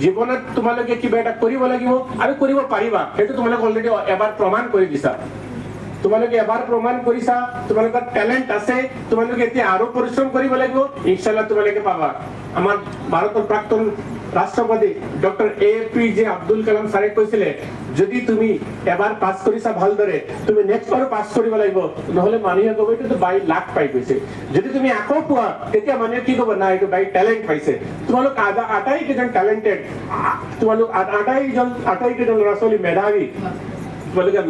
জীৱনত তোমালোকে কিবা এটা কৰিব লাগিব আৰু কৰিব পাৰিবা সেইটো তোমালোকে অলৰেডি এবাৰ প্ৰমাণ কৰি দিছা তোমালোকে এবাৰ প্ৰমাণ কৰিছা তোমালোকৰ ট্যালেন্ট আছে তোমালোকে এতিয়া আৰু পৰিশ্ৰম কৰিব লাগিব ইনশাআল্লাহ তোমালোকে পাবা আমাৰ ভাৰতৰ প্ৰাক্তন ৰাষ্ট্ৰপতি ডক্টৰ APJ আব্দুল কালাম ছাৰে কৈছিলে যদি তুমি এবাৰ পাছ কৰিছা ভালদৰে তুমি নেক্সট বাৰ পাছ কৰিব লাগিব নহলে মানুহে ক'ব এইটো 22 লাখ পাই গৈছে যদি তুমি আকৌ পোৱা তেতিয়া মানুহে কি ক'ব না এইটো বাই ট্যালেন্ট পাইছে তোমালোক আটাইকেইজন ট্যালেন্টেড তোমালোক আটাইকেইজন ল'ৰা ছোৱালী মেধাৱী তোমালোকে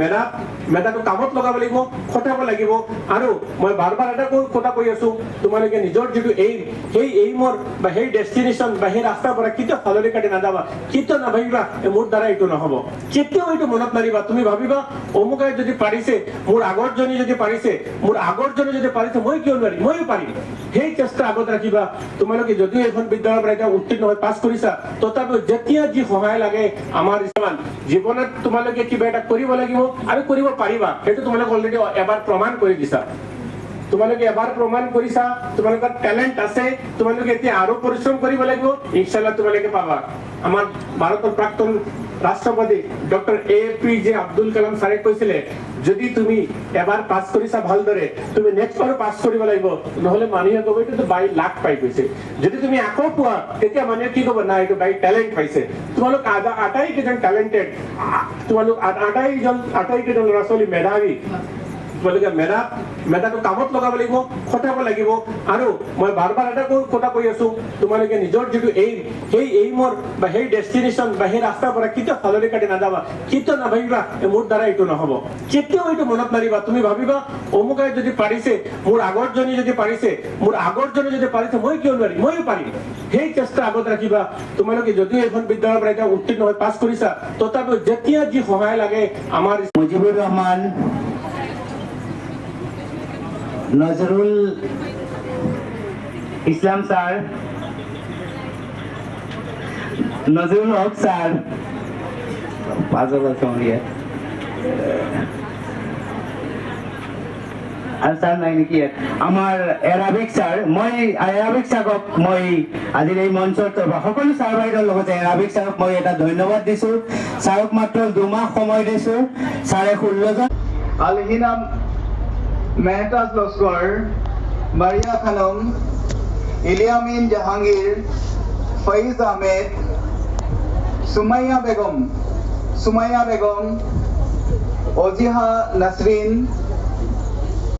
মেধাটো কামত লগাব লাগিব খটাব লাগিব আৰু মই বাৰবাৰ এটা কথা কৈ আছো তোমালোকে নিজৰ যিটো সেই এইমৰ বা সেই ডেষ্টিনেশ্যন বা সেই ৰাস্তাৰ পৰা কেতিয়াও ফালৰি কাটি নাযাবা কেতিয়াও নাভাবিবা মোৰ দ্বাৰা এইটো নহ'ব কেতিয়াও এইটো মনত নাৰিবা তুমি ভাবিবা অমুকাই যদি পাৰিছে মোৰ আগৰজনী যদি পাৰিছে মই কিয় নোৱাৰিম ময়ো পাৰিম সেই চেষ্টা আগত ৰাখিবা তোমালোকে যদিও এখন বিদ্যালয়ৰ পৰা এতিয়া উত্তীৰ্ণ হৈ পাছ কৰিছা তথাপিও যেতিয়া যি সহায় লাগে আমাৰ জীৱনত তোমালোকে কিবা এটা কৰিব লাগিব আৰু কৰিব পাৰিবা সেইটো তোমালোকে অলৰেডি এবাৰ প্ৰমাণ কৰি দিছা তোমালোকে এবাৰ প্ৰমাণ কৰিছা তোমালোকৰ ট্যালেন্ট আছে তোমালোকে এতিয়া আৰু পৰিশ্ৰম কৰিব লাগিব ইনশাআল্লাহ তোমালোকে পাবা আমাৰ ভাৰতৰ প্ৰাক্তন ৰাষ্ট্ৰপতি ডক্টৰ APJ আব্দুল কালাম ছাৰে কৈছিলে যদি তুমি এবাৰ পাছ কৰিছা ভালদৰে তুমি নেক্সট বাৰ পাছ কৰিব লাগিব নহলে মানুহে ক'ব এইটো 22 লাখ পাই গৈছে যদি তুমি আকৌ পোৱা তেতিয়া মানুহে কি ক'ব না এইটো বাই ট্যালেন্ট পাইছে তোমালোক আটাইকেইজন ট্যালেন্টেড তোমালোক আটাইকেইজন ল'ৰা ছোৱালী মেধাৱী তোমালোকে মেধাটো কামত লগাব লাগিব খটাব লাগিব আৰু মই বাৰবাৰ এটা কথা কৈ আছো তোমালোকে নিজৰ যিটো সেই এইমৰ বা সেই ডেষ্টিনেশ্যন বা সেই ৰাস্তাৰ পৰা কেতিয়াও ফালৰি কাটি নাযাবা কেতিয়াও নাভাবিবা মোৰ দ্বাৰা এইটো নহ'ব কেতিয়াও এইটো মনত নাৰিবা তুমি ভাবিবা অমুকাই যদি পাৰিছে মোৰ আগৰজনী যদি পাৰিছে মই কিয় নোৱাৰিম ময়ো পাৰিম সেই চেষ্টা আগত ৰাখিবা তোমালোকে যদিও এখন বিদ্যালয়ৰ পৰা এতিয়া উত্তীৰ্ণ হৈ পাছ কৰিছা তথাপিও যেতিয়া যি সহায় লাগে আমাৰ মুজিবুৰ ৰহমান নজৰুল ইসলাম স্যাৰ নজৰুল হক স্যাৰ আৰ স্যাৰ নাই নেকি আমাৰ এৰাবিক স্যাৰ মই এৰাবিক স্যাৰক মই আজিৰ এই মঞ্চৰ সকলো স্যাৰ বাইদেউৰ লগতে এৰাবিক স্যাৰক মই এটা ধন্যবাদ দিছো স্যাৰক মাত্ৰ 2 মাহ সময় দিছো স্যাৰে 16 জন আলহিনা মেহতাজ লস্কৰ মাৰিয়া খানম ইলিয়ামিন জাহাঙ্গীৰ ফয়েজ আহমেদ সুমাইয়া বেগম অজিহা নাসৰিন